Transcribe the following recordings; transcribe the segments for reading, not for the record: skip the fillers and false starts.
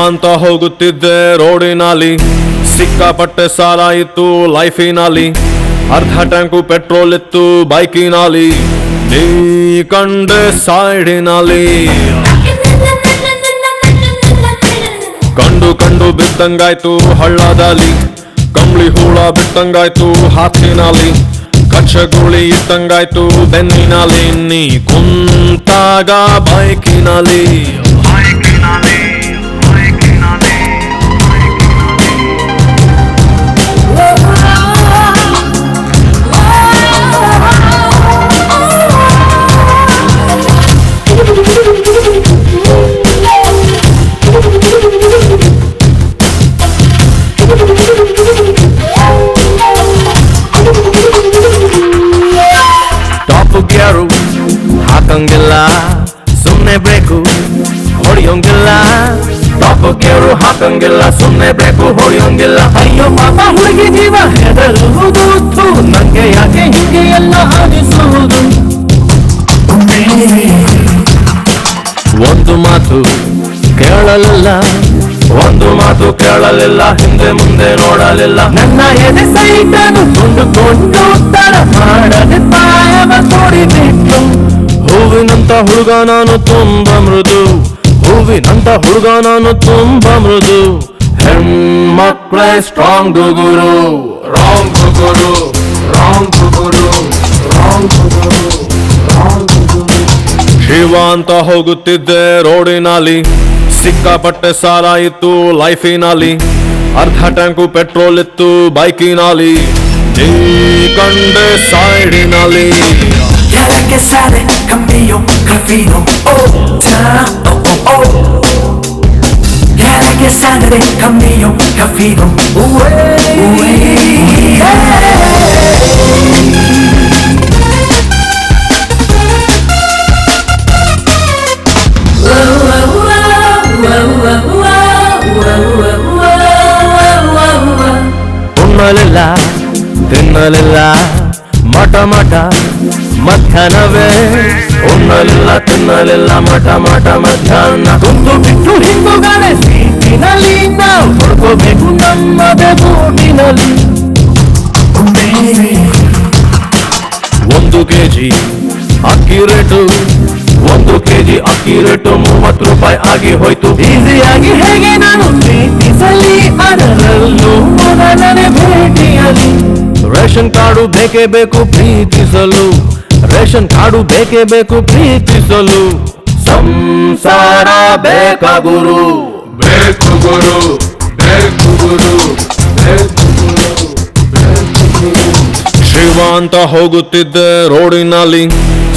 ಅಂತ ಹೋಗುತ್ತಿದ್ದೆ ರೋಡಿನಲ್ಲಿ, ಸಿಕ್ಕಾಪಟ್ಟೆ ಸಾಲ ಇತ್ತು ಲೈಫಿನಲ್ಲಿ, ಅರ್ಧ ಟ್ಯಾಂಕು ಪೆಟ್ರೋಲ್ ಇತ್ತು ಬೈಕಿನಲ್ಲಿ, ನೀ ಕಂಡೆ ಸೈಡಿನಲ್ಲಿ. ಕಂಡು ಕಂಡು ಬಿದ್ದಂಗಾಯ್ತು ಹಳ್ಳದಲ್ಲಿ, ಕಂಬಳಿ ಹೂಳ ಬಿಟ್ಟಂಗಾಯ್ತು ಹಾಸಿನಲ್ಲಿ, ಕಚ್ಚಗುಳಿ ಇಟ್ಟಂಗಾಯ್ತು ಬೆನ್ನಿನಲ್ಲಿ, ನೀ ಕುಂತಾಗ ಬೈಕಿನಲ್ಲಿ. ಟಾಪ್ ಹಾಕಂಗಿಲ್ಲ, ಸುಮ್ನೆ ಬ್ರೇಕು ಹೊಡಿಯೋಂಗಿಲ್ಲ. ಟಾಪ್ ಗೇರು ಹಾಕಂಗಿಲ್ಲ, ಸುಮ್ನೆ ಬ್ರೇಕು ಹೊಡಿಯೋಂಗಿಲ್ಲ. ಅಯ್ಯೋ ಪಾಪ ಹುಡುಗಿ ಜೀವ ಹೆದರುವುದು, ನಂಗೆ ಯಾಕೆ ಹೀಗೆ ಎಲ್ಲ ಅನಿಸುವುದು. ಒಂದು ಮಾತು ಕೇಳಲಿಲ್ಲ, ಒಂದು ಮಾತು ಕೇಳಲಿಲ್ಲ, ಹಿಂದೆ ಮುಂದೆ ನೋಡಲಿಲ್ಲ. ನನ್ನ ಎದೆ ಸೈಟನ್ನು ಕೊಂಡುಕೊಂಡು ತರ ಮಾಡದೆ ಪಾಯವ ತೋಡಿಬಿಟ್ಟು. ಹೂವಿನಂತ ಹುಡುಗ ನಾನು ತುಂಬ ಮೃದು, ಹೂವಿನಂತ ಹುಡುಗ ನಾನು ತುಂಬ ಮೃದು. ಹೆಣ್ಮಕ್ಳೇ ಸ್ಟ್ರಾಂಗ್ ಗುರು, ರಾಂಗ್ ಗುರು, ರಾಂಗ್ ಗುರು, ರಾಂಗ್ ಗುರು, ರಾಂಗ್ ಗುರು. ಶಿವ ಅಂತ ಹೋಗುತ್ತಿದ್ದೆ ರೋಡಿನಲ್ಲಿ, ಸಿಕ್ಕಾಪಟ್ಟೆ ಸಾಲ ಇತ್ತು ಲೈಫಿನಲ್ಲಿ, ಅರ್ಧ ಟ್ಯಾಂಕು ಪೆಟ್ರೋಲ್ ಇತ್ತು ಬೈಕಿನಲ್ಲಿ, ನೀ ಕಂಡೆ ಸೈಡಿನಲ್ಲಿ. Che sale, cammino, cammino, oh, ta, oh, oh, oh. Che sale, cammino, cammino, ಉಣ್ಣಲಿಲ್ಲ ತಿನ್ನಲಿಲ್ಲ ಮಠ ಮಠ ಮಧ್ಯಾಹ್ನವೇ, ಉಣ್ಣಲಿಲ್ಲ ತಿನ್ನಲಿಲ್ಲ ಮಠ ಮಠ ಮಧ್ಯಾಹ್ನ. ತುಂಡು ಬಿಟ್ಟು ಹಿಂದೂಗಾನೆ ಸೀಟಿನಲ್ಲಿ ನಾವು ಹೊಡ್ಕೋಬೇಕು ನಮ್ಮದೇ ಬೂಟಿನಲ್ಲಿ. 1 kg ಅಕ್ಕಿ ರೇಟು, 1 kg ಅಕ್ಕಿ ರೇಟು 30 ರೂಪಾಯಿ ಆಗಿ ಹೋಯ್ತು. ಈಸಿಯಾಗಿ ಹೇಗೆ ನಾನು ಪ್ರೀತಿಸಲಿ, ಅದರಲ್ಲೂ ಮೊದಲನೇ ಭೇಟಿಯಲ್ಲಿ. ರೇಷನ್ ಕಾರ್ಡು ಬೇಕೇ ಬೇಕು ಪ್ರೀತಿಸಲು, ರೇಷನ್ ಕಾರ್ಡು ಬೇಕೇ ಬೇಕು ಪ್ರೀತಿಸಲು. ಸಂಸಾರ ಬೇಕಾ ಗುರು, ಬೇಕು ಗುರು, ಬೇಕು ಗುರು, ಬೇಕು ಗುರು, ಬೇಕು ಗುರು. ಶಿವ ಅಂತ ಹೋಗುತ್ತಿದ್ದೆ ರೋಡಿನಲ್ಲಿ,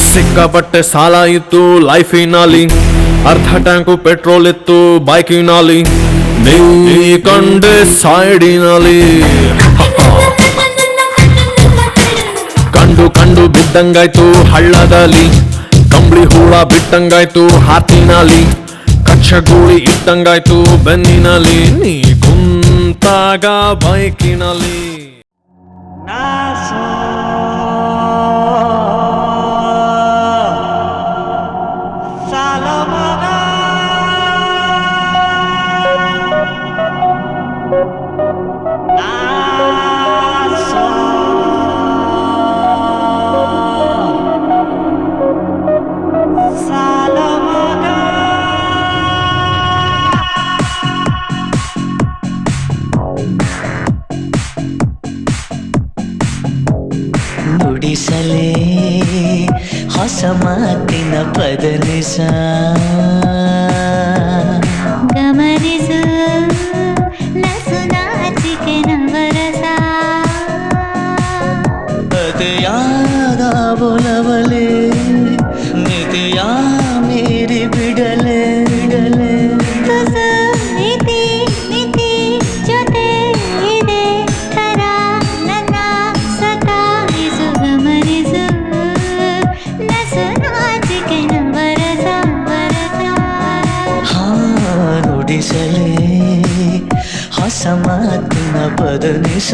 ಸಿಕ್ಕಾಪಟ್ಟೆ ಸಾಲ ಇತ್ತು ಲೈಫಿನಲ್ಲಿ, ಅರ್ಧ ಟ್ಯಾಂಕು ಪೆಟ್ರೋಲ್ ಇತ್ತು ಬೈಕಿನಲ್ಲಿ, ನೀ ಕಂಡೆ ಸೈಡಿನಲ್ಲಿ. ಕಂಡು ಕಂಡು ಬಿದ್ದಂಗಾಯ್ತು ಹಳ್ಳದಲ್ಲಿ, ಕಂಬಳಿ ಹೂಳ ಬಿಟ್ಟಂಗಾಯ್ತು ಹಾತಿನಲ್ಲಿ, ಕಚ್ಚಗುಳಿ ಇಟ್ಟಂಗಾಯ್ತು ಬೆನ್ನಿನಲ್ಲಿ, ನೀ ಕುಂತಾಗ ಬೈಕಿನಲ್ಲಿ. ನುಡಿಸಲೇ ಹೊಸ ಮಾತಿನ ಪದನಿಸ, ಗಮನಿಸು ನಸು ನಾಚಿಕೆ ನವರಸ. ಅತೆಯಾದ ಬೊಲವಲೆ ನಿತೆಯ ಮೀರಿ ಬಿಡಲೆ ಬಿಡಲೆ. ತುಸು ಮಿತಿ ಮಿತಿ ಜೊತೆ ಇದೆ ತರ ನನ್ನ ಸತಾಯಿಸು. ಗಮನಿಸು ನಸು ನಾಚಿಕೆ ನವರಸ ವರಸ. ಹಾ ನುಡಿಸಲೇ ಹೊಸ ಮಾತಿನ ಪದನಿಸ.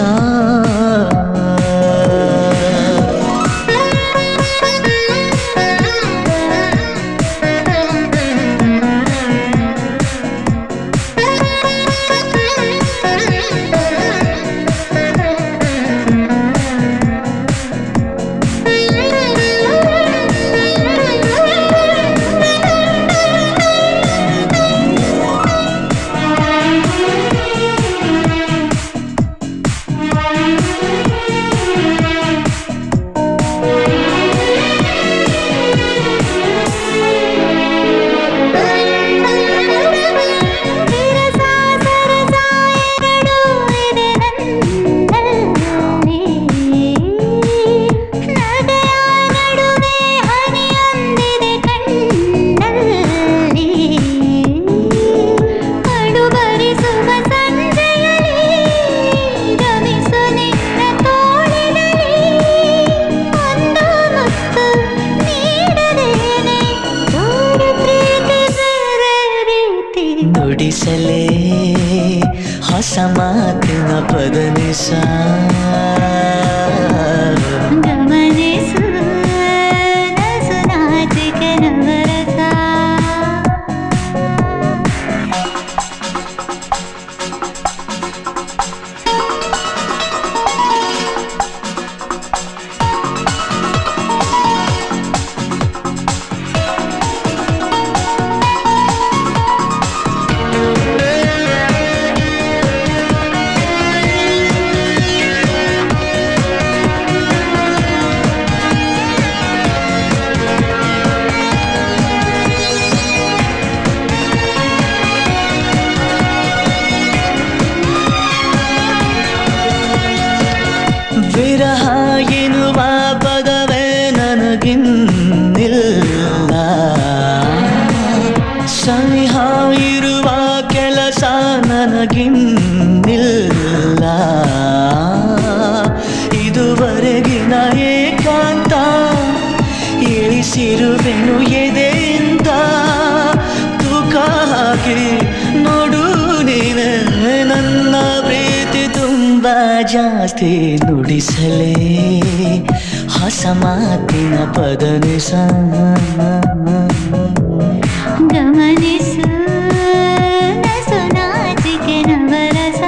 ನಿಸ ಗಮನಿಸು ನಸು ನಾಚಿಕೆ ನವರಸ ವಿರಹ ಎನ್ನುವ ಪದವೇ ನನಗಿನ್ನಿಲ್ಲ ಸನಿಹ ಇರುವ ಕೆಲಸ ನನಗಿನ್ನಿಲ್ಲ ಇದುವರೆಗಿನ ಏಕಾಂತ ಇಳಿಸಿರುವೆನು ಎದೆಯಿಂದ ತೂಕ ಹಾಕಿ ನೋಡು ನೀನು ನನ್ನ ಪ್ರೀತಿ ತುಂಬ ಜಾಸ್ತಿ ನುಡಿಸಲೇ ಹೊಸ ಮಾತಿನ ಪದನಿಸ ಗಮನಿಸು ನಸು ನಾಚಿಕೆ ನವರಸ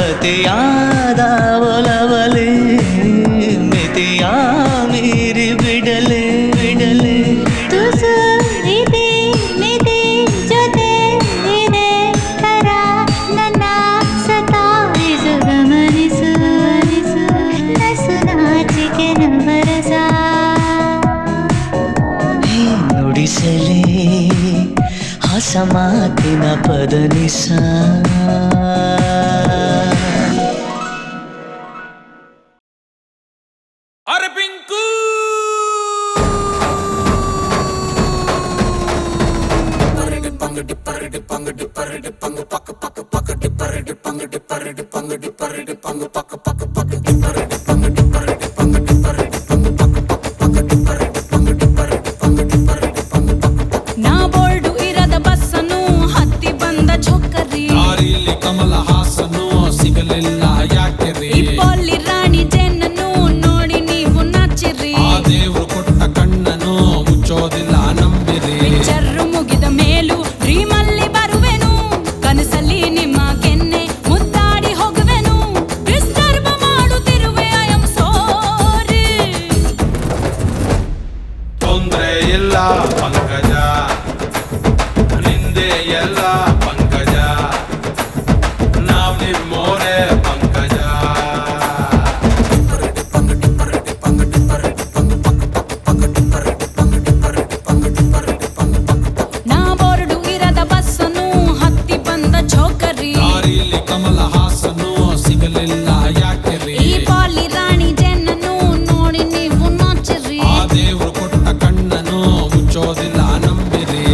ಅತಿಯಾದ ಒಲವಲೆ ಮಿತಿಯ ಮೀರಿ ಬಿಡಲೆ ಬಿಡಲೆ ತುಸು ಇದೆ ಮಿತಿ ಜೊತೆ ಇದೆ ತರ ನನ್ನ ಸತಾಯಿಸು ಗಮನಿಸು ನಸು ನಾಚಿಕೆ ನವರಸ ನುಡಿಸಲೇ ಹೊಸ ಮಾತಿನ ಪದನಿಸ ಅರೆ ಪಿಂಕು ನಾ ಬೋರ್ಡು ಇರದ ಬಸ್ಸನ್ನು ಹತ್ತಿ ಬಂದ ಚೊಕ್ಕರಿ ದಾರಿಲಿ ಕಮಲ ಹಾಸನು ಸಿಗಲಿಲ್ಲ ಯಾಕೆ ರೀ ಇಪ್ಪಲ್ಲಿ ರಾಣಿ ಜೇನನ್ನು ನೋಡಿ ನೀವು ನಾಚಿರಿ ಆ ದೇವ್ರು ಕೊಟ್ಟ ಕಣ್ಣನು ಮುಚ್ಚೋದಿಲ್ಲ ನಂಬಿರಿ ಪಿಕ್ಚರ್ ಮುಗಿದ ಮೇಲೂ ಡ್ರೀಮಲ್ಲಿ ಬರುವೆನು ಕನಸಲ್ಲಿ ನಿಮ್ಮ ಕೆನ್ನೆ ಮುದ್ದಾಡಿ ಹೋಗುವೆನು ಡಿಸ್ಟರ್ಬ್ ಮಾಡುತ್ತಿರುವೆ ಐ ಆಮ್ ಸಾರಿ ತೊಂದ್ರೆ ಇಲ್ಲ ಪಂಕಜ ನಿಂದೆ ಎಲ್ಲ ಪಂಕಜ ನಾವ್ ನಿಮ್ಮೋರೆ ಪಂಕಜ ನಾ ಬೋರ್ಡು ಇರದ ಬಸ್ಸನ್ನು ಹತ್ತಿ ಬಂದ ಚೌಕರಿ ದಾರಿಲಿ ಕಮಲ ಹಾಸನು ಸಿಗಲಿಲ್ಲ ಯಾಕೆ ರೀ ಈ ಪಾಲಿ ರಾಣಿ ಜೇನನ್ನು ನೋಡಿ ನೀವು ನಾಚಿರಿ ಆ ದೇವ್ರು ಕೊಟ್ಟ ಕಣ್ಣನು ಮುಚ್ಚೋದಿಲ್ಲ ನಂಬಿರಿ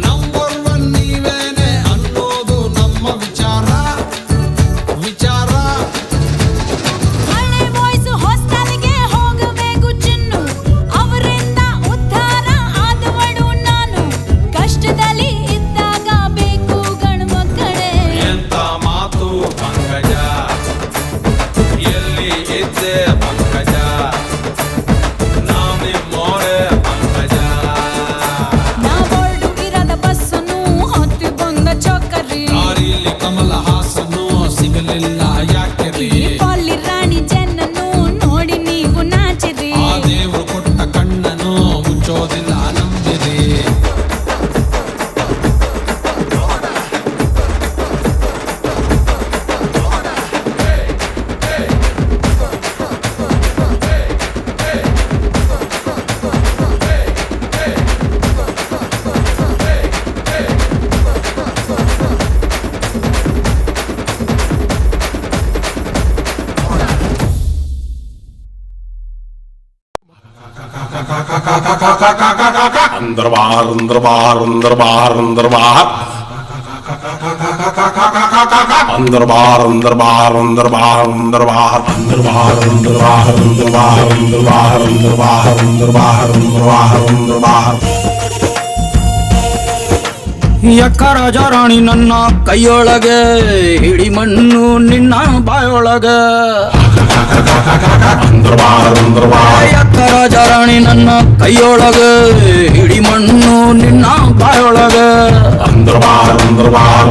ನಂಬರ್ ಒನ್ ನೀವೇನೆ ಅನ್ನೋದು ನಮ್ಮ ವಿಚಾರ ವಿಚಾರ. ಹಳೆ ಬಾಯ್ಸ್ ಹಾಸ್ಟೆಲ್ಗೆ ಹೋಗಬೇಕು ಚಿನ್ನು, ಅವರಿಂದ ಉದ್ಧಾರ ಆದವಳು ನಾನು. ಕಷ್ಟದಲ್ಲಿ ಇದ್ದಾಗ ಬೇಕು ಗಂಡು ಮಕ್ಕಳೇ. ಎಂತ ಮಾತು ಪಂಕಜ, ಎಲ್ಲಿ ಇದ್ದೆ ಪಂಕಜ, ನಾವ್ ನಿಮ್ಮೋರೆ ಪಂಕಜ. ನಾ ಬೋರ್ಡು ಇರದ ಬಸ್ಸನ್ನು ಹತ್ತಿ ಬಂದ ಚೌಕರಿ. ದಾರಿಲಿ ಕಮಲ ಹಾಸನು ಸಿಗಲಿಲ್ಲ ಯಾಕೆರಿ? ಪಾಲಿ ರಾಣಿ ಚೆನ್ನನ್ನು ನೋಡಿ ನೀವು ನಾಚಿರಿ. ಆ ದೇವ್ರು ಕೊಟ್ಟ ಕಣ್ಣನು ಮುಚ್ಚೋದಿಲ್ಲ ನಂಬಿರಿ. अंदर बाहर अंदर बाहर अंदर बाहर अंदर बाहर अंदर बाहर अंदर बाहर अंदर बाहर अंदर बाहर अंदर बाहर अंदर बाहर अंदर बाहर अंदर बाहर अंदर बाहर अंदर बाहर अंदर बाहर अंदर बाहर. ಯಕ್ಕ ರಾಜ ರಾಣಿ ನನ್ನ ಕೈಯೊಳಗೆ ಹಿಡಿ ಮಣ್ಣು ನಿನ್ನ ಬಾಯೊಳಗೆ. अंदर बाहर अंदर बाहर ಯಕ್ಕ ರಾಜ ರಾಣಿ ನನ್ನ ಕೈಯೊಳಗೆ ಹಿಡಿ ಮಣ್ಣು ನಿನ್ನ ಬಾಯೊಳಗೆ. अंदर बाहर अंदर बाहर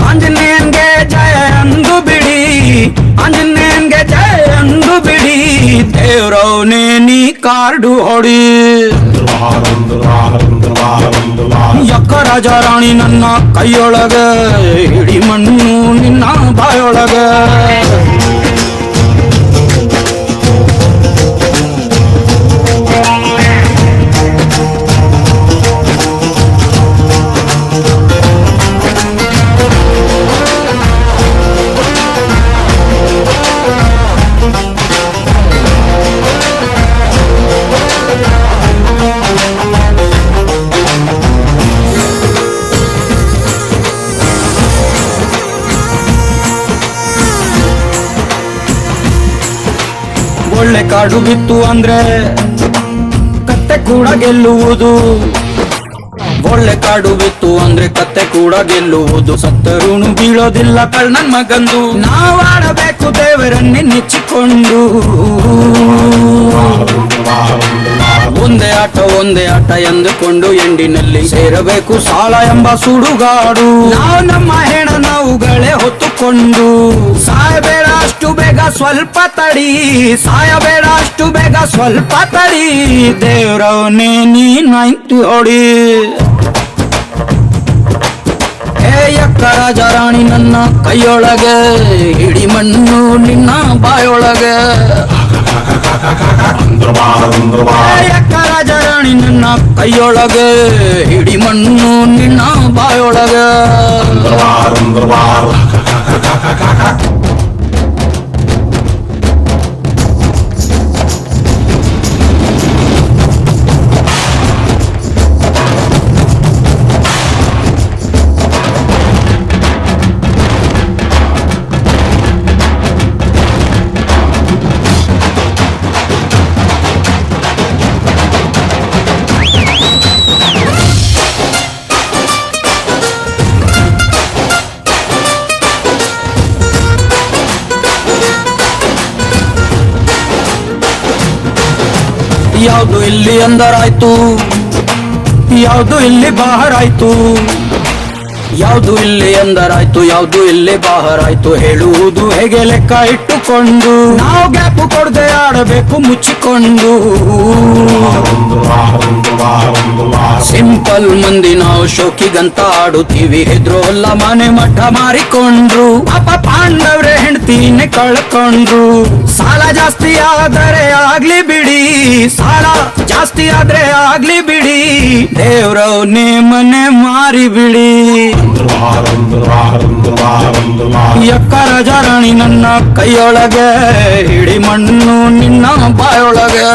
ಆಂಜನೇಯನ್ಗೆ ಜಯ ಅಂದು ಬಿಡಿ, ಆಂಜನೇಯನ್ಗೆ ಜಯ ಅಂದು ಬಿಡಿ, ದೇವ್ರವನೇ ನೀ ಕಾರ್ಡು ಹೊಡಿ. अंदर बाहर अंदर बाहर अंदर बाहर अंदर बाहर ಯಕ್ಕ ರಾಜ ರಾಣಿ ನನ್ನ ಕೈಯೊಳಗೆ ಹಿಡಿ ಮಣ್ಣು ನಿನ್ನ ಬಾಯೊಳಗೆ. ಒಳ್ಳೆ ಕಾಡು ಬಿತ್ತು ಅಂದ್ರೆ ಕತ್ತೆ ಕೂಡ ಗೆಲ್ಲುವುದು. ಒಳ್ಳೆ ಕಾಡು ಬಿತ್ತು ಅಂದ್ರೆ ಕತ್ತೆ ಕೂಡ ಗೆಲ್ಲುವುದು. ಸತ್ತರೂನು ಬೀಳೋದಿಲ್ಲ ಕಳ್ಳನ್ ಮಗಂದು. ನಾವಾಡಬೇಕು ದೇವರನ್ನೇ ನೆಚ್ಚಿಕೊಂಡು. ಒಂದೇ ಆಟ ಎಂದುಕೊಂಡು ಎಂಡಿನಲ್ಲಿ ಸೇರಬೇಕು ಸಾಲ ಎಂಬ ಸುಡುಗಾಡು. ನಾವು ನಮ್ಮ ಹೆಣ ನಾವುಗಳೇ ಹೊತ್ತುಕೊಂಡು. ಸಾಯಬೇಡ ಅಷ್ಟು ಬೇಗ ಸ್ವಲ್ಪ ತಡಿ, ಸಾಯಬೇಡ ಅಷ್ಟು ಬೇಗ ಸ್ವಲ್ಪ ತಡಿ, ದೇವ್ರವನೇ ನೀ ನೈಂಟಿ ಹೊಡಿ. ಯಕ್ಕ ರಾಜ ರಾಣಿ ನನ್ನ ಕೈಯೊಳಗೆ ಹಿಡಿ ಮಣ್ಣು ನಿನ್ನ ಬಾಯೊಳಗೆ. अंदर बाहर अंदर बाहर ಯಕ್ಕ ರಾಜ ರಾಣಿ ನನ್ನ ಕೈಯೊಳಗೆ ಹಿಡಿ ಮಣ್ಣು ನಿನ್ನ ಬಾಯೊಳಗೆ. अंदर बाहर अंदर बाहर ಯಾವುದು ಇಲ್ಲಿ ಅಂದರಾಯ್ತು, ಯಾವುದು ಇಲ್ಲಿ ಬಾಹರಾಯ್ತು. ಯಾವುದು ಇಲ್ಲಿ ಎಂದರಾಯ್ತು, ಯಾವುದು ಇಲ್ಲಿ ಬಾಹರಾಯ್ತು. ಹೇಳುವುದು ಹೇಗೆ ಲೆಕ್ಕ ಇಟ್ಟುಕೊಂಡು. ನಾವು ಗ್ಯಾಪು ಕೊಡದೆ ಆಡಬೇಕು ಮುಚ್ಚಿಕೊಂಡು. ಸಿಂಪಲ್ ಮಂದಿ ನಾವು ಶೋಕಿಗಂತ ಆಡುತ್ತೀವಿ. ಹೆದ್ರೋಲ್ಲ ಮನೆ ಮಠ ಮಾರಿಕೊಂಡ್ರು. ಪಾಪ ಪಾಂಡವ್ರೆ ಹೆಂಡ್ತಿನೇ ಕಳ್ಕೊಂಡ್ರು. ಸಾಲ ಜಾಸ್ತಿ ಆದರೆ ಆಗ್ಲಿ ಬಿಡಿ, ಸಾಲ ಜಾಸ್ತಿ ಆದ್ರೆ ಆಗ್ಲಿ ಬಿಡಿ, ದೇವ್ರವ್ನೇ ಮನೆ ಮಾರಿ ಬಿಡಿ. ಯಕ್ಕ ರಾಜ ರಾಣಿ ನನ್ನ ಕೈಯೊಳಗೆ ಹಿಡಿ ಮಣ್ಣು ನಿನ್ನ ಬಾಯೊಳಗೆ.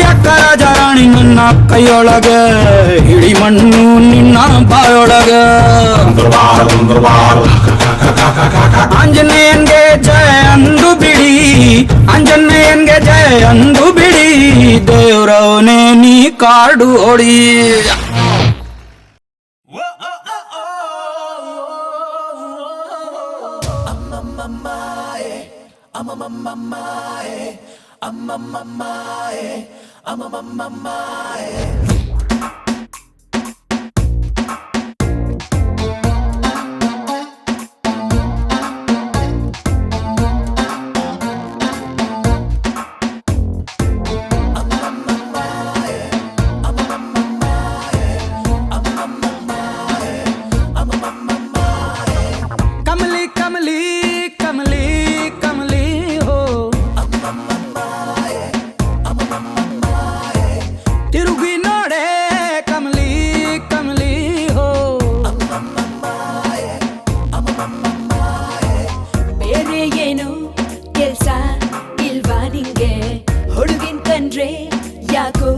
ಎಕ್ಕರ ಜರಾಣಿ ನನ್ನ ಕೈಯೊಳಗೆ ಹಿಡಿ ಮಣ್ಣು ನಿನ್ನ ಬಾಯೊಳಗೆ ಆಂಜನೇಯನ್ಗೆ ಜಯ ಅಂದು ಬಿಡಿ ಆಂಜನೇಯನ್ಗೆ ಜಯ ಅಂದು ಬಿಡಿ ದೇವ್ರವನೇ ನೀ ಕಾಡು ಹೊಡಿ ಕಮಲಿ ಕಮಲಿ ಕಮಲಿ ಕಮಲಿ ಹೋ ತಿರುಗಿ ನೋಡೆ ಕಮಲಿ ಕಮಲಿ ಹೋ ಬೇರೆ ಏನು ಕೆಲ್ಸ ಇಲ್ವಾ ನಿಂಗೆ ಹುಡುಗಿನ್ ಕಂಡ್ರೆ ಯಾಕೋ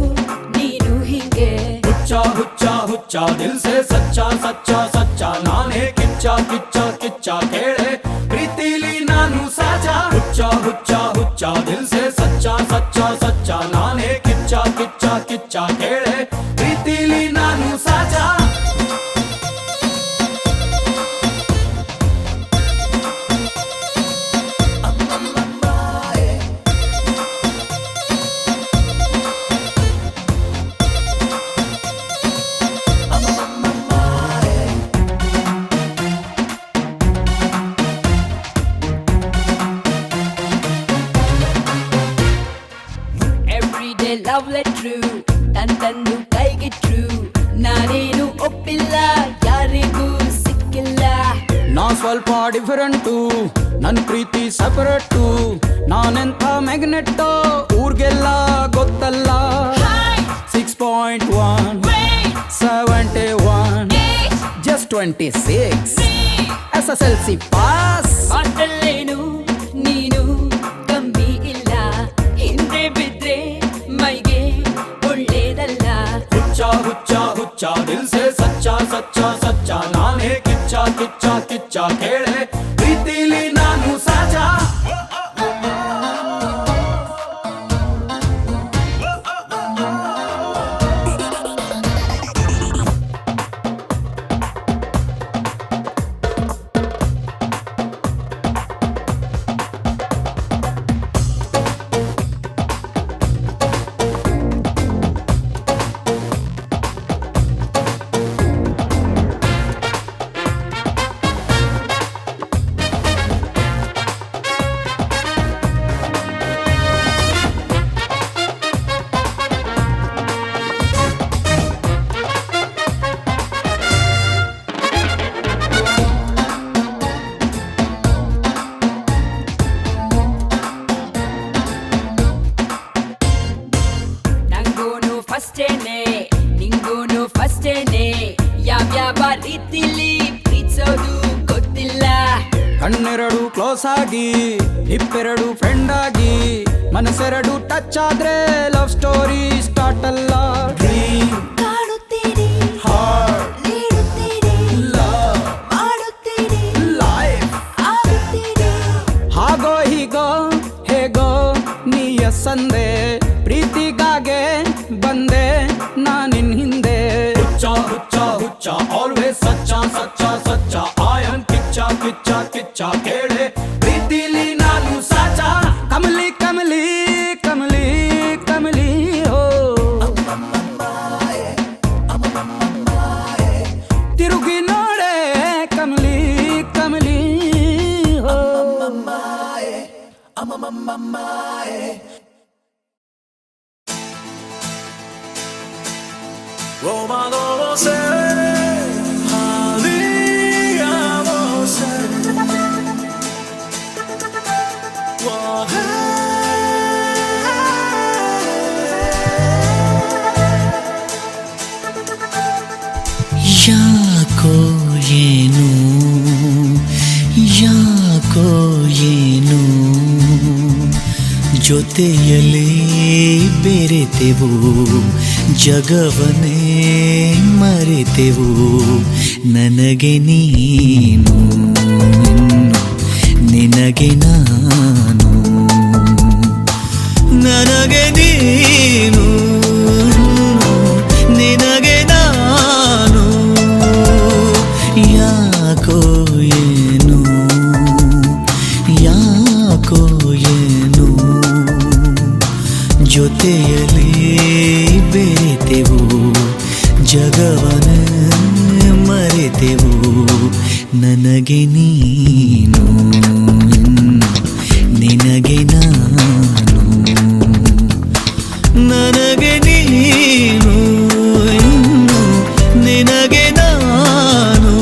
ನೀನು ಹಿಂಗೆ ಹುಚ್ಚ ಹುಚ್ಚ ಹುಚ್ಚ ದಿಲ್ ಸೆ ಸಚ್ಚ ಸಚ್ಚ ಸಚ್ಚ ನಾನೇ ಕಿಚ್ಚ ಕಿಚ್ಚ ಕಿಚ್ಚ ಕೇಳೆ ಪ್ರೀತಿಲಿ ನಾನು ಸಾಚ ಹುಚ್ಚ ಹುಚ್ಚ ಹುಚ್ಚ ದಿಲ್ ಸೆ ಸಚ್ಚ ಸಚ್ಚ ಸಚ್ಚ ನಾನೇ ಕಿಚ್ಚ ಕಿಚ್ಚ ಕಿಚ್ಚ ಕೇಳೆ ಪ್ರೀತಿಲಿ ನಾನು ಸಾಚ ಎವ್ರಿಡೇ ಲವ್ ಲೆಟ್ರು ತಂದು ಕೈಗಿಟ್ರು ನಾನೇನು ಒಪ್ಪಿಲ್ಲ ಯಾರಿಗೂ ಸಿಕ್ಕಿಲ್ಲ ನಾ ಸ್ವಲ್ಪ ಡಿಫರೆಂಟು ನನ್ ಪ್ರೀತಿ ಸಪರೇಟು ನಾನೆಂಥ ಮ್ಯಾಗ್ನೆಟ್ಟೋ ಊರ್ಗೆಲ್ಲ ಗೊತ್ತಲ್ಲ 6.1 71 just 26 SSLC ಪಾಸ್ ಮಾತಲ್ಲೇನು ನೀನು ಕಮ್ಮಿ ಇಲ್ಲ ಹಿಂದೆ ಬಿದ್ರೆ ಮೈಗೆ ಒಳ್ಳೇದಲ್ಲ ಹುಚ್ಚ ಹುಚ್ಚ ಹುಚ್ಚ ದಿಲ್ ಸೆ ಸಚ್ಚ ಸಚ್ಚ ಸಚ್ಚ ನಾನೇ ಕಿಚ್ಚ ಕಿಚ್ಚ ಕಿಚ್ಚ ಕೇಳೆ ಪ್ರೀತಿಲಿ ನಾನು ಸಾಚ ನಂಗೂನು ಫಸ್ಟೇನೆ ನಿಂಗೂನು ಫಸ್ಟೇನೆ ಯಾವ್ಯಾವ ರೀತಿಲಿ ಪ್ರೀತಿಸೋದು ಗೊತ್ತಿಲ್ಲ ಕಣ್ಣೆರಡು ಕ್ಲೋಸ್ ಆಗಿ ಹಿಪ್ಪೆರಡು ಫ್ರೆಂಡ್ ಆಗಿ ಮನಸ್ಸೆರಡು ಟಚ್ ಆದ್ರೆ ಲವ್ ಸ್ಟೋರಿ ಸ್ಟಾರ್ಟ್ ಅಲ್ಲ ಡ್ರೀಮ್ ಕಾಣುತ್ತೀನಿ ಹಾರ್ಟ್ ನೀಡುತ್ತೀನಿ ಲವ್ ಮಾಡುತ್ತೀನಿ ಲೈಫ್ ಆಗುತ್ತೀನಿ ಹಾಗೋ ಹೀಗೋ ಹೇಗೋ ನೀಯ ಸಂದೆ ಪ್ರೀತಿಗಾಗೆ ಬಂದೆ ನಾನಿನ್ ಹಿಂದೆ ಹುಚ್ಚ ಹುಚ್ಚ ಹುಚ್ಚ ಆಲ್ವೇಸ್ ಸಚ್ಚ ಸಚ್ಚ ಸಚ್ಚ ಆಯನ್ ಕಿಚ್ಚ ಕಿಚ್ಚ ಕಿಚ್ಚ ಕೇಳೆ ಪ್ರೀತಿಲಿ ನಾನು ಸಾಚ ಕಮಲಿ ಕಮಲಿ ಕಮಲಿ ಕಮಲಿ ಹೋ ತಿರುಗಿ ನೋಡೆ ಕಮಲಿ ಕಮಲಿ ಹೋ Roma no sé, habíamos ಯಾಕೋ ಏನು ಯಾಕೋ ಏನು ಜೊತೆ ಜೊತೆಯಲ್ಲೇ ಬೆರೆತೆವು ಜಗವನ್ನೇ ಮರೆತೆವು ನನಗೆ ನೀನು ನಿನಗೆ ನಾನು ನನಗೆ ನೀನು ನಿನಗೆ ನಾನು ಯಾಕೋ ಏನು ಯಾಕೋ ಏನು ಜೊತೆಯಲ್ಲಿ ಬೆರೆತೆವು ಜಗವನ್ನ ಮರೆತೆವು ನನಗೆ ನೀನು ನಿನಗೆ ನಾನು ನನಗೆ ನೀನು ನಿನಗೆ ನಾನು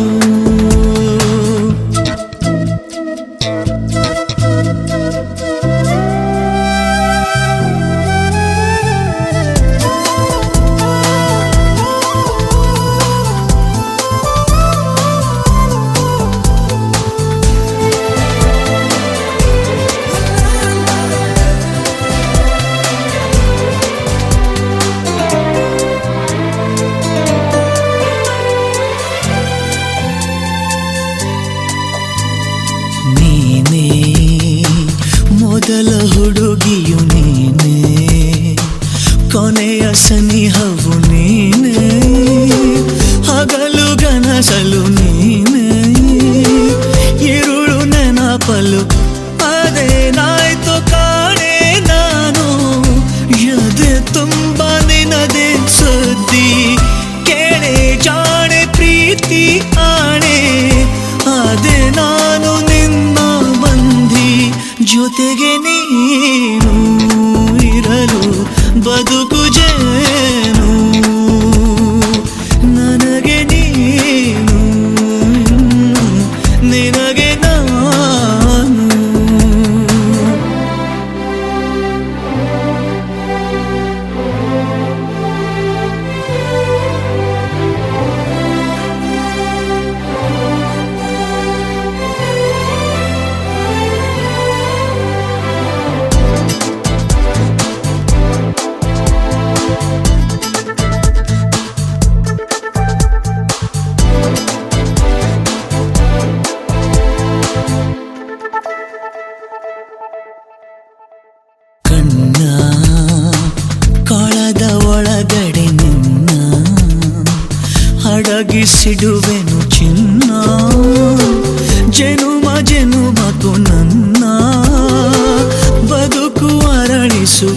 ನೀನೇ ಮೊದಲ ಹುಡುಗಿಯು ನೀನೇ ಕೊನೆಯ ಸನಿಹವು ನೀನೇ ಹಗಲು ಗನಸಲು ನೀನೇ ಇರುಳು ನೆನಪಲು ಅದೇನಾಯ್ತು ಕಾಣೆ ನಾನು ಎದೆ ತುಂಬ ನಿನದೆ ಸುದ್ದಿ ಕೇಳೆ ಜಾಣೆ ಪ್ರೀತಿ ಆಣೆ ಅದೇ ನಾನು ನಿನ್ನ ಬಂದಿ ಜೊತೆಗೆ ನೀನು ಇರಲು ಬದುಕು ಜೇನು ನನಗೆ ನೀನು ನಿನಗೆ ನಾನು ಕಣ್ಣ ಕೊಳದ ಒಳಗಡೆ ನಿನ್ನ ಅಡಗಿಸಿಡುವೆನು ಚಿನ್ನ ಜನುಮ ಜನುಮಕು ನನ್ನ ಬದುಕು ಅರಳಿಸು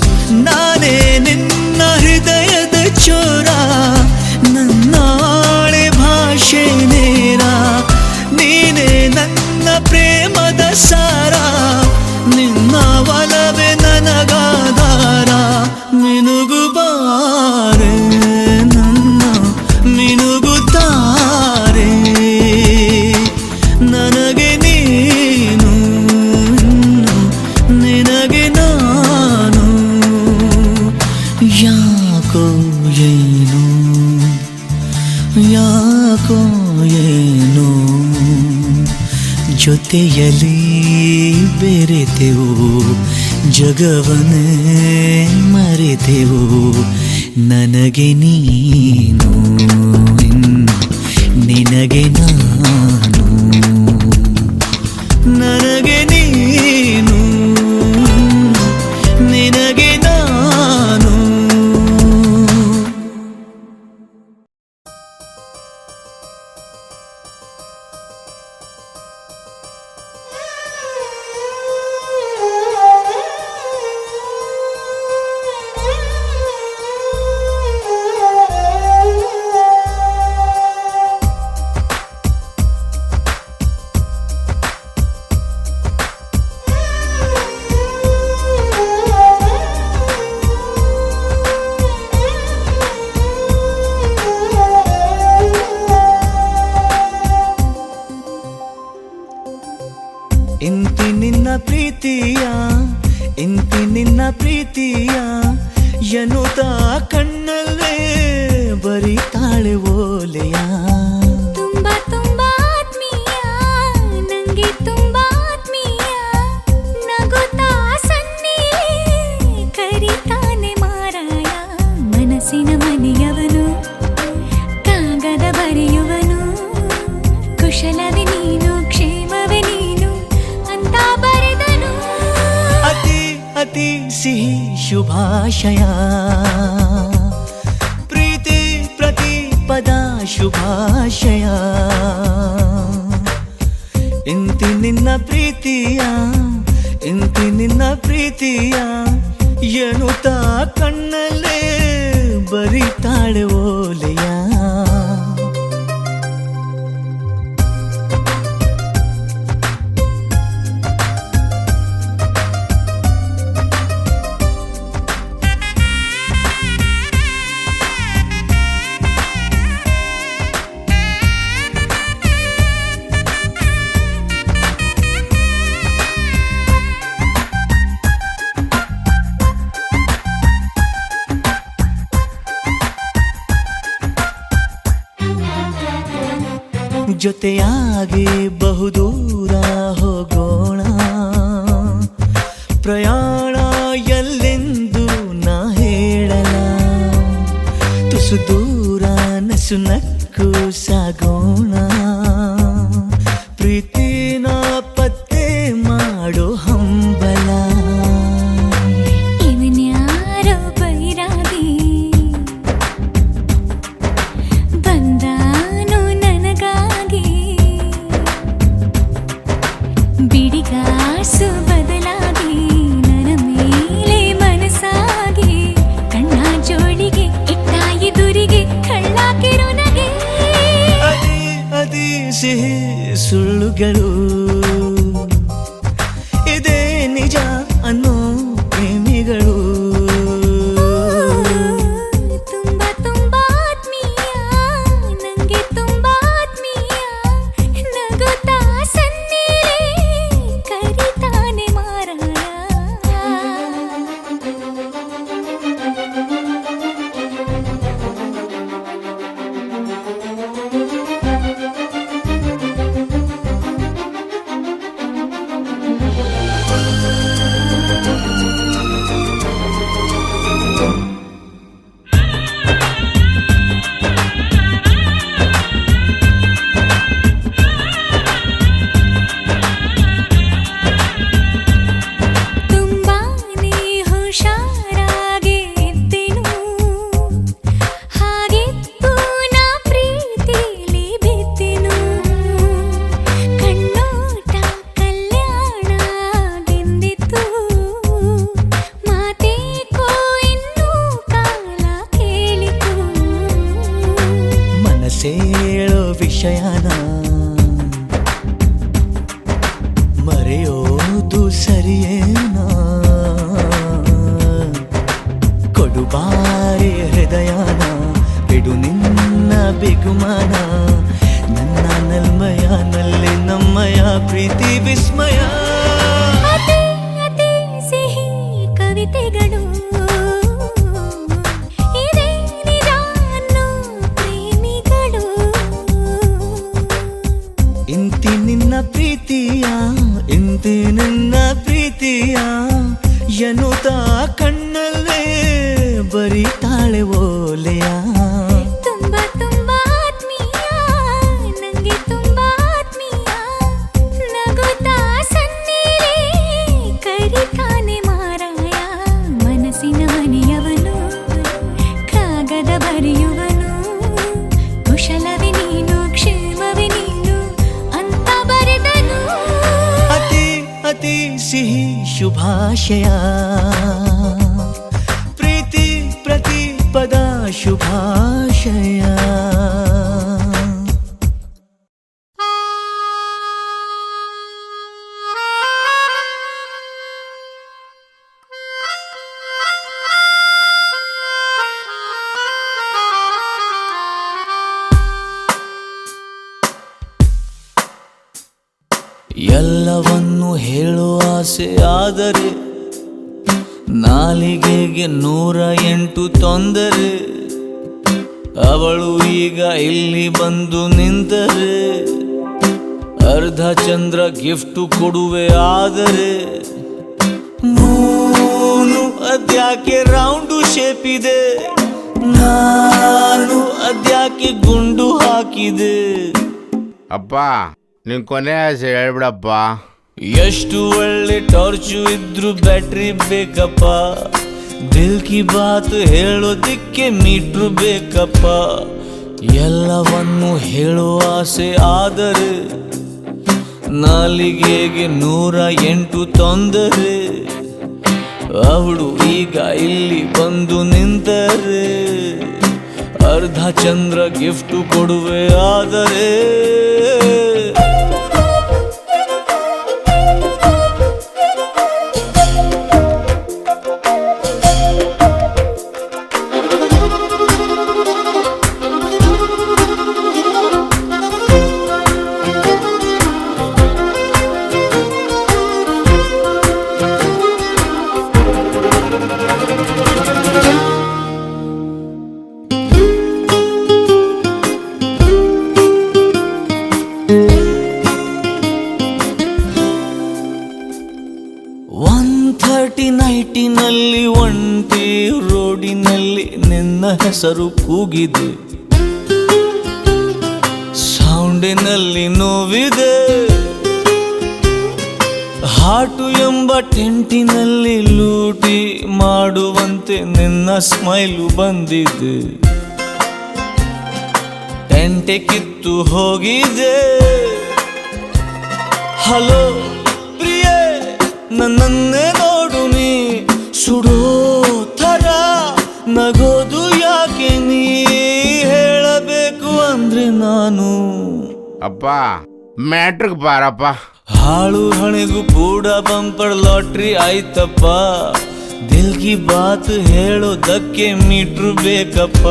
ನಾನೇ ನಿನ್ನ ಹೃದಯದ ಚೋರ ನನ್ನ ಆಳೆ ಭಾಷೆ ನೇರ ನೀನೇ ನನ್ನ ಪ್ರೇಮದ ಸಾರ ನಿನ್ನ ಒಲವೇ ನನಗಾಧಾರ ಮಿನುಗುಬಾರೆ ನನ್ನ ಮಿನುಗುತ್ತಾರೆ ನನಗೆ ನೀನು ನಿನಗೆ ನಾನು ಯಾಕೋ ಏನು ಯಾಕೋ ಏನು ಜೊತೆಯಲ್ಲಿ ಬೆರೆತೆವು ಜಗವನ್ನೇ ಮರೆತೆವು ನನಗೆ ನೀನು ನಿನಗೆ ನಾನು ನನಗೆ ನೀನು ನಿನಗೆ ನಾನು ಇಂತಿ ನಿನ್ನ ಪ್ರೀತಿಯ ಇಂತಿ ನಿನ್ನ ಪ್ರೀತಿಯ ಎನ್ನುತ್ತ ಕಣ್ಣಲ್ಲೇ ಬರಿತಾಳೆ ಓಲೆಯ ತುಂಬಾ ತುಂಬಾ ಆತ್ಮೀಯ ನಂಗೆ ತುಂಬಾ ಆತ್ಮೀಯ ನಗುತ್ತಾ ಸನ್ನಿ ಶುಭಾಶಯ ಪ್ರೀತಿ ಪ್ರತಿ ಪದ ಶುಭಾಶಯ ಇಂತಿ ನಿನ್ನ ಪ್ರೀತಿಯ ಇಂತಿ ನಿನ್ನ ಪ್ರೀತಿಯ ಎನ್ನುತ್ತಾ ಕಣ್ಣಲ್ಲೇ ಬರಿತಾಳೆ ಓಲೆಯ ಜೊತೆಯಾಗಿ ಬಹುದೂರ ಹೋಗೋಣ ಪ್ರಯಾಣ ಎಲ್ಲೆಂದು ನಾ ಹೇಳಲ ತುಸು ದೂರ ನಸು ನಕ್ಕು ಸಾಗೋಣ ಪ್ರೀತಿನ ಪತ್ತೆ ಮಾಡೋ ಹಂಬಲ ಇವನ್ಯಾರೋ ಬೈರಾಗಿ ಬಂದಾನು ನನಗಾಗಿ ಬಿಡಿಗಾಸು ಬದಲಾಗಿ ನನ್ನ ಮೇಲೆ ಮನಸ್ಸಾಗಿ ಕಣ್ಣ ಜೋಳಿಗೆ ಇಟ್ಟ ಎದುರಿಗೆ ಕಳ್ಳಾಕಿರೋ ನಗೆ ಅದೇ ಸಿಹಿ ಸುಳ್ಳುಗಳು ಇದೇ ನಿಜ ಅನ್ನೋ ಪ್ರೇಮಿಗಳು ತುಂಬಾ ತುಂಬಾ ಆತ್ಮೀಯ ನಂಗೆ ತುಂಬಾ ಆತ್ಮೀಯ ನಗುತ್ತಾ ಸನ್ನಿಲೇ ಕರಿತಾನೆ ಮಾರಾಯ ತುಂಬಾನೇ ಹುಷಾರಾಗಿ ಇದ್ದೆನು ಹಾಗೆತ್ತು ನಾ ಪ್ರೀತಿಲಿ ಬಿದ್ದೆನು ಕಣ್ಣೋಟ ಕಲ್ಯಾಣದಿಂದಿತ್ತು ಮಾತೇಕೋ ಇನ್ನೂ ಕಾಲ ಕೇಳಿತು ಮನಸ್ಸೇಳೋ ವಿಷಯನ ಮರೆಯೋದು ಸರಿಯೇನಾ ಕೊಡುಬಾರಿ ಹೃದಯನ ಬಿಡು ನಿನ್ನ ಬಿಗುಮಾನ ನನ್ನ ನಲ್ಮಯನಲ್ಲಿ ನಮ್ಮಯ ಪ್ರೀತಿ ವಿಸ್ಮಯ ಅತಿ ಅತಿ ಸಿಹಿ ಕವಿತೆಗಳು ಇದೇ ನಿಜ ಅನ್ನೋ ಪ್ರೇಮಿಗಳು ಇಂತಿ ನಿನ್ನ ಪ್ರೀತಿಯ ಇಂತಿ ನಿನ್ನ ಪ್ರೀತಿಯ ಎನ್ನುತ್ತಾ ಕಣ್ಣಲ್ಲೇ ಬರಿತಾಳೆ ಓಲೆಯ ತುಂಬಾ ತುಂಬಾ ಆತ್ಮೀಯ ನಂಗೆ ತುಂಬಾ ಆತ್ಮೀಯ ನಗುತ್ತಾ ಸನ್ನಿಲೇ ಕರಿತಾನೆ ಮಾರಾಯ ಮನಸ್ಸಿನ ಮನೆಯವನು ಕಾಗದ ಬರೆಯುವನು ಕುಶಲವೇ ನೀನು ಕ್ಷೇಮವೇ ನೀನು ಅಂತ ಬರೆದನು ಅತಿ ಅತಿ ಸಿಹಿ ಶುಭಾಶಯ ಪ್ರೀತಿ ಪ್ರತಿ ಪದ ಶುಭಾಶಯ ಎಲ್ಲವನ್ನು ಹೇಳುವ ಆಸೆ ಆದರೆ ನಾಲಿಗೆಗೆ 108 ತೊಂದರೆ ಅವಳು ಈಗ ಇಲ್ಲಿ ಬಂದು ನಿಂತರೆ ಅರ್ಧ ಚಂದ್ರ ಗಿಫ್ಟ್ ಕೊಡುವೆ ಆದರೆ ಮೂನು ಅದ್ಯಾಕೆ ರೌಂಡು ಶೇಪ್ ಇದೆ ನಾನು ಅದ್ಯಾಕೆ ಗುಂಡು ಹಾಕಿದೆ ಅಪ್ಪ ನಿನ್ ಕೊನೆ ಆಸೆ ಹೇಳ್ಬಿಡಪ್ಪ. ಎಷ್ಟು ಒಳ್ಳೆ ಟಾರ್ಚು ಇದ್ರು ಬ್ಯಾಟ್ರಿ ಬೇಕಪ್ಪ ದಿಲ್ ಕಿ ಬಾತ್ ಹೇಳೋದಿಕ್ಕೆ ಮೀಟ್ರು ಬೇಕಪ್ಪ, ಎಲ್ಲವನ್ನು ಹೇಳುವ ಆಸೆ ಆದರೆ ನಾಲಿಗೆಗೆ 108 ತೊಂದರೆ. ಅವಳು ಈಗ ಇಲ್ಲಿ ಬಂದು ನಿಂತರೆ ಅರ್ಧ ಚಂದ್ರ ಗಿಫ್ಟ್ ಕೊಡುವೆ ಆದರೆ. ನೈಟಿನಲ್ಲಿ ಒಂಟಿ ರೋಡಿನಲ್ಲಿ ನಿನ್ನ ಹೆಸರು ಕೂಗಿದೆ, ಸೌಂಡಿನಲ್ಲಿ ನೋವಿದೆ. ಹಾಟು ಎಂಬ ಟೆಂಟಿನಲ್ಲಿ ಲೂಟಿ ಮಾಡುವಂತೆ ನಿನ್ನ ಸ್ಮೈಲು ಬಂದಿದೆ. ಟೆಂಟೆ ಕಿತ್ತು ಹೋಗಿದೆ. ಹಲೋ ಪ್ರಿಯೆ, ನನ್ನನ್ನೇ ನೋಡು ನೀ, ಸುಡೋ ಥರ ನಗೋದು ಯಾಕೆ ನೀ, ಹೇಳಬೇಕು ಅಂದ್ರೆ ನಾನು. ಅಪ್ಪ ಮ್ಯಾಟ್ರಿಕ್ ಬಾರಪ್ಪ. ಹಾಳು ಹಣೆಗೂ ಕೂಡ ಬಂಪರ್ ಲಾಟ್ರಿ ಆಯ್ತಪ್ಪ, ದಿಲ್ ಕಿ ಬಾತ್ ಹೇಳೋದಕ್ಕೆ ಮೀಟ್ರು ಬೇಕಪ್ಪ.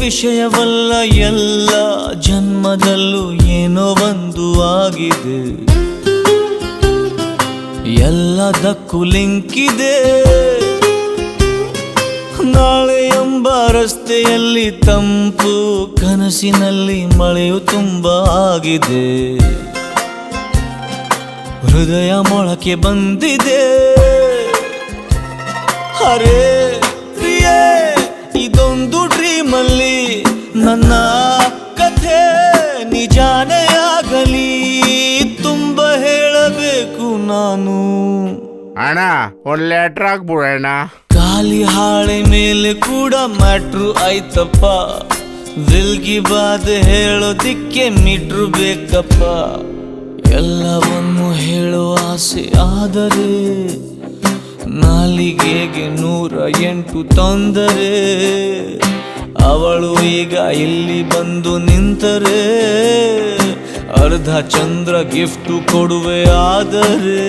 ವಿಷಯವಲ್ಲ, ಎಲ್ಲ ಜನ್ಮದಲ್ಲೂ ಏನೋ ಒಂದು ಆಗಿದೆ, ಎಲ್ಲದಕ್ಕೂ ಲಿಂಕಿದೆ. ನಾಳೆ ಎಂಬ ರಸ್ತೆಯಲ್ಲಿ ತಂಪು, ಕನಸಿನಲ್ಲಿ ಮಳೆಯು ತುಂಬ ಆಗಿದೆ. ಹೃದಯ ಮೊಳಕೆ ಬಂದಿದೆ. ಅರೆ ಪ್ರಿಯೆ, ಇದೊಂದು ಡ್ರೀಮಲ್ಲಿ ನನ್ನ ಕಥೆ ನಿಜಾನೇ ಆಗಲಿ, ತುಂಬ ಹೇಳಬೇಕು ನಾನು. ಅಣ್ಣ ಒಂದು ಲೆಟ್ರ್ ಹಾಕ್ಬಿಡೋಣ. ಖಾಲಿ ಹಾಳೆ ಮೇಲೆ ಕೂಡ ಮ್ಯಾಟ್ರು ಆಯ್ತಪ್ಪ, ದಿಲ್ ಕಿ ಬಾತ್ ಹೇಳೋದಿಕ್ಕೆ ಮೀಟ್ರು ಬೇಕಪ್ಪ. ಎಲ್ಲವನ್ನು ಹೇಳುವ ಆಸೆ ಆದರೆ ನಾಲಿಗೆಗೆ 108 ತೊಂದರೆ. ಅವಳು ಈಗ ಇಲ್ಲಿ ಬಂದು ನಿಂತರೆ ಅರ್ಧ ಚಂದ್ರ ಗಿಫ್ಟ್ ಕೊಡುವೆ ಆದರೆ.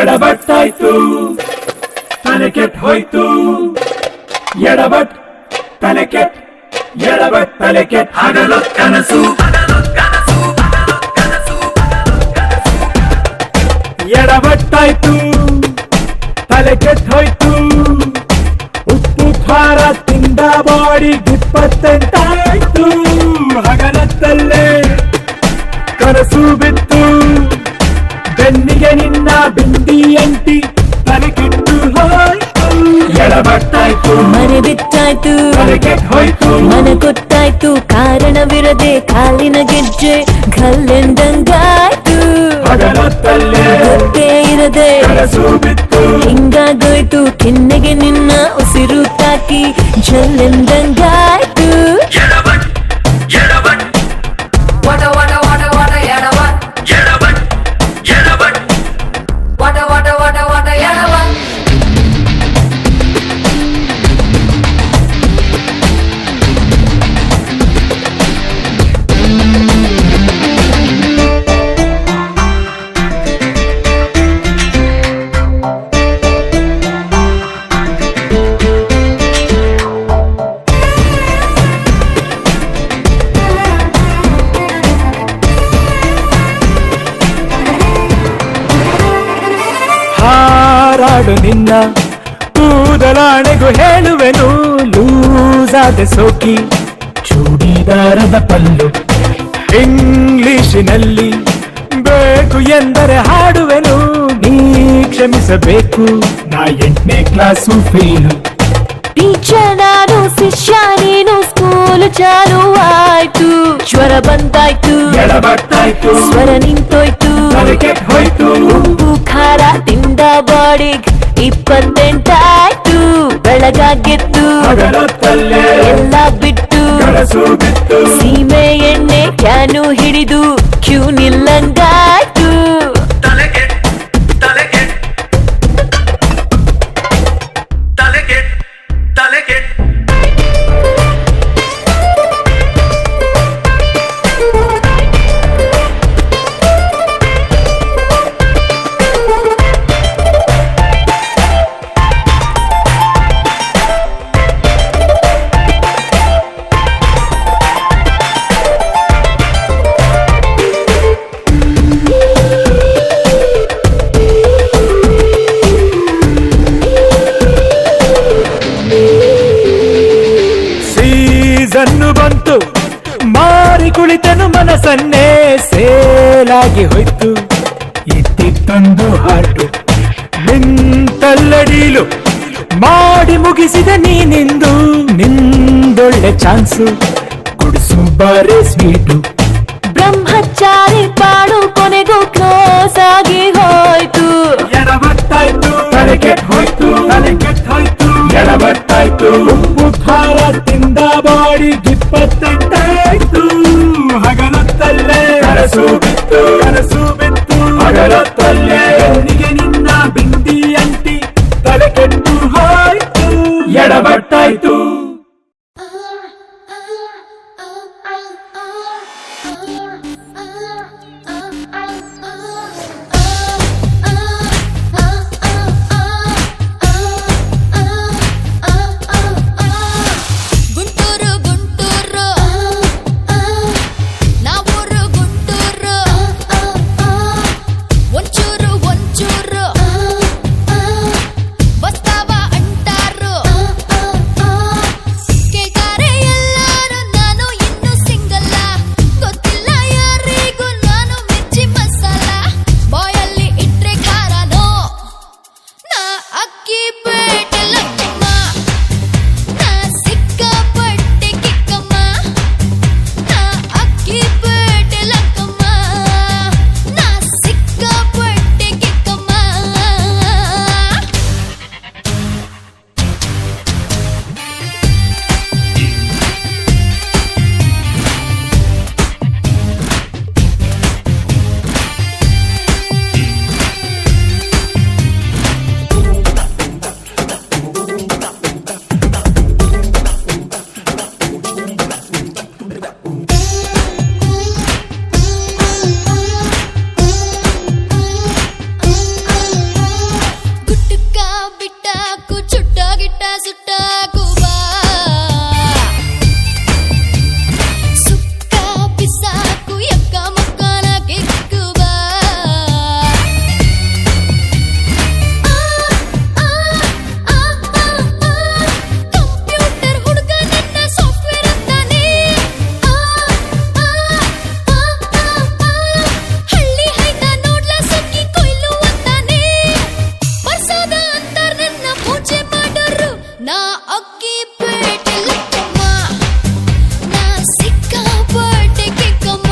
ಎಡಬಟ್ಟಾಯ್ತು, ತಲೆ ಕೆಟ್ಟ ಹೋಯ್ತು. ಎಡಬಟ್ ತಲೆ ಕೆಟ್ಟ, ಎಡಬಟ್ ತಲೆ ಕೆಟ್ಟ, ಹಗಲು ಕನಸು. ಎಡಬಟ್ಟಾಯ್ತು, ತಲೆ ಕೆಟ್ಟ ಹೋಯ್ತು. ಉಪ್ಪು ಖಾರ ತಿಂದ ಬಾಡಿ 28 ಹಗಲತ್ತಲ್ಲೇ ಕನಸು ಬಿತ್ತು. ಬೆನ್ನಿಗೆ ನಿನ್ನ ಬಿಂದಿ ಅಂಟಿ ತಲೆ ಕೆಟ್ಟು ಹೋಯ್ತು. ಎಡಬಟ್ಟಾಯ್ತು, ಮನೆ ಬಿಟ್ಟಾಯ್ತು, ತಲೆ ಕೆಟ್ಟ ಹೋಯ್ತು. ಮನ ಕೊಟ್ಟಾಯ್ತು, ಕಾರಣವಿರದೆ ಕಾಲಿನ ಗೆಜ್ಜೆ ಕಲ್ಲೆಂದಂಗಾಯ್ತು. ಹಗಲತ್ತಲ್ಲೇ ಗೊತ್ತೇ ಇರದೆ ಕನಸು ಬಿತ್ತು. ಹಿಂಗಾಗೋಯ್ತು, ಕೆನ್ನೆಗೆ ನಿನ್ನ ಉಸಿರು ತಾಕಿ ಜಲ್ಲೆಂದಂಗಾಯ್ತು. ಹಾರಾಡು ನಿನ್ನ ಕೂದಲಾಣೆಗೂ ಹೇಳುವೆನು ಲೂಸಾದ ಸೋಕಿ ಚೂಡಿದಾರದ ಪಲ್ಲು ಇಂಗ್ಲಿಷಿನಲ್ಲಿ ಬೇಕು ಎಂದರೆ ಹಾಡುವೆನು ನೀ ಕ್ಷಮಿಸಬೇಕು ನಾ 8ನೇ ಕ್ಲಾಸು ಫೇಲು ಟೀಚರ್ ನಾನು ಶಿಷ್ಯ ನೀನು ಸ್ಕೂಲ್ ಚಾಲು ಆಯ್ತು ಜ್ವರ ಬಂದಾಯ್ತು ಎಡಬಟ್ಟಾಯ್ತು ಸ್ವರ ನಿಂತೋಯ್ತು ಹೋಯ್ತು ಉಪ್ಪು ಖಾರ ತಿಂದ ಬಾಡಿಗ್ 28 ಬೆಳಗಾಗೆತ್ತು ಹಗಲೊತ್ತಲ್ಲೇ ಎಲ್ಲ ಬಿಟ್ಟು ಕನಸು ಬಿತ್ತು ಸೀಮೆ ಎಣ್ಣೆ ಕ್ಯಾನು ಹಿಡಿದು ಕ್ಯೂ ನಿಲ್ಲಂಗಾಯ್ತು ಸೀಸನ್ನು ಬಂತು ಮಾರಿ ಕುಳಿತನು ಮನಸ್ಸನ್ನೇ ಸೇಲಾಗಿ ಹೋಯ್ತು ಇಟ್ಟಿತ್ತೊಂದು ಹಾಟು ನಿಂತಲ್ಲಡೀಲು ಮಾಡಿ ಮುಗಿಸಿದ ನೀನಿಂದು ನಿಂದೊಳ್ಳೆ ಚಾನ್ಸು ಕುಡಿಸು ಬಾರೆ ಸ್ವೀಟು ಬ್ರಹ್ಮಚಾರಿ ಪಾಡು ಕೊನೆಗೂ ಕ್ಲೋಸ್ ಆಗಿ ಹೋಯ್ತು ಎಡಬಟ್ಟಾಯ್ತು ತಲೆ ಕೆಟ್ಟ ಹೋಯ್ತು ಎಡಬಟ್ಟಾಯ್ತು ಉಪ್ಪು ಖಾರ ತಿಂದ ಬಾಡಿ 28 ಹಗಲೊತ್ತಲ್ಲೇ ಕನಸು ಬಿತ್ತು ಹಗಲೊತ್ತಲ್ಲೇ ಬೆನ್ನಿಗೆ ನಿನ್ನ ಬಿಂದಿ ಅಂಟಿ ತಲೆ ಕೆಟ್ಟು ಹೋಯ್ತು ಎಡಬಟ್ಟಾಯ್ತು ಗುಂಟೂರು ಗುಂಟೂರು ನಾವೂರು ಗುಂಟೂರು ಒಂಚೂರು ಒಂಚೂರು ಬಸ್ತಾವ ಅಂಟಾರು ಕೇಳ್ತಾರೆ ಎಲ್ಲಾರು ನಾನು ಇನ್ನು ಸಿಂಗಲ್ಲ ಗೊತ್ತಿಲ್ಲ ಯಾರಿಗೂ ನಾನು ಮಿರ್ಚಿ ಮಸಾಲ ಬಾಯಲ್ಲಿ ಇಟ್ರೆ ಖಾರನೋ ನಾ ಅಕ್ಕಿ ಬೇಟಲಕ್ಕಮ್ಮ ನಾ ಸಿಕ್ಕಾಪಟ್ಟೆ ಕಿಕ್ಕಮ್ಮ ನಾ ಅಕ್ಕಿ ಬೇಟಲಕ್ಕಮ್ಮ ನಾ ಸಿಕ್ಕಾಪಟ್ಟೆ ಕಿಕ್ಕಮ್ಮ ಗುಟ್ಟುಕ ಬಿಟ್ಟಾಕು ಚುಟ್ಟ ಗಿಟ್ಟ ಸುಟ್ಟಾಕು ಬಾ ಸುಕ್ಕ ಬಿಸಾಕು ಎಕ್ಕ ಮಕ್ಕನ ಕಿಕ್ಕು ಬಾ ಕಂಪ್ಯೂಟರ್ ಹುಡುಗ ನನ್ನ ಸಾಫ್ಟ್ವೇರ್ ಅಂತಾನೆ ಹಳ್ಳಿ ಹೈದ ನೋಡ್ಲ ಸಕ್ಕಿ ಕೊಯ್ಲು ಅಂತಾನೆ ಬರ್ಸಾದ ಅಂತಾರ ನನ್ನ ಪೂಜೆ ಮಾಡೋರು ನಾ ಅಕ್ಕಿ ಪೇಟೆ ಲಕ್ಕಮ್ಮ ನಾ ಸಿಕ್ಕಾಪಟ್ಟೆ ಕಿಕ್ಕಮ್ಮ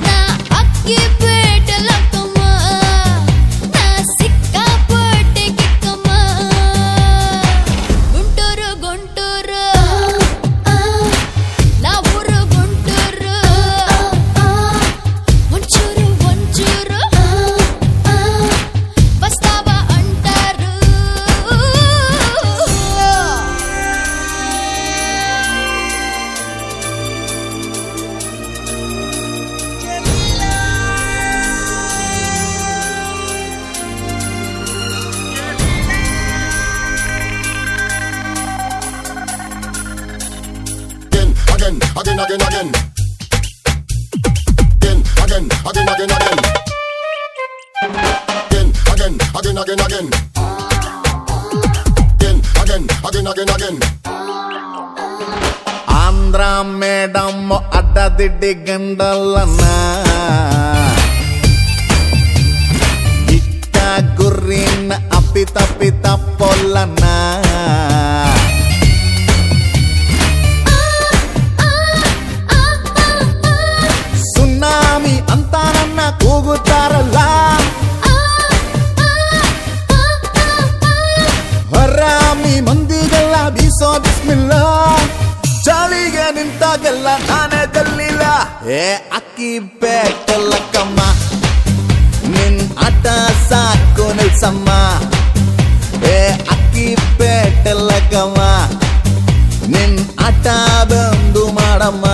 ನಾ ಅಕ್ಕಿ ಪೇಟೆ ಲಕ್ಕಮ್ಮ ನಾ ಸಿಕ್ಕಾಪಟ್ಟೆ ಕಿಕ್ಕಮ್ಮ ಗುಂಟೂರು ಗುಂಟೂರು ನಾವೂರು ಗುಂಟೂರು ಒಂಚೂರು ಒಂಚೂರು ಬಸ್ತಾವ ಅಂಟಾರು again. again, again, again, again. Again, again, again, again. Andhra madam ಅಡ್ಡದಿಡ್ಡಿ ಗಂಡಲ್ಲನ್ನ ಇಕ್ಕ ಗುರ್ರಿನ ಅಪ್ಪಿ ತಪ್ಪಿ ತಪ್ಪೊಲ್ಲನ್ನ ಸುನಾಮಿ ಅಂತ ನನ್ನ ಕೂಗುತ್ತಾರಲ್ಲ ಹರಾಮಿ ಮಂದಿಗೆಲ್ಲ ಬೀಸೋ ಬಿಸ್ಮಿಲ್ಲ ಚಾಳಿಗೆ ನಿಂತಾಗೆಲ್ಲ ನಾನೇ ಗೆಲ್ಲಿಲ್ಲ ಏ ಅಕ್ಕಿ ಬೇಕಲ್ಲ ಕಮ್ಮ ನಿನ್ ಆಟ ಸಾಕು ನಿಲ್ಸಮ್ಮ ಏ ಅಕ್ಕಿ ಬೇಟಲ್ಲ ಕಮ್ಮ ನಿನ್ ಆಟ ಬಂದು ಮಾಡಮ್ಮ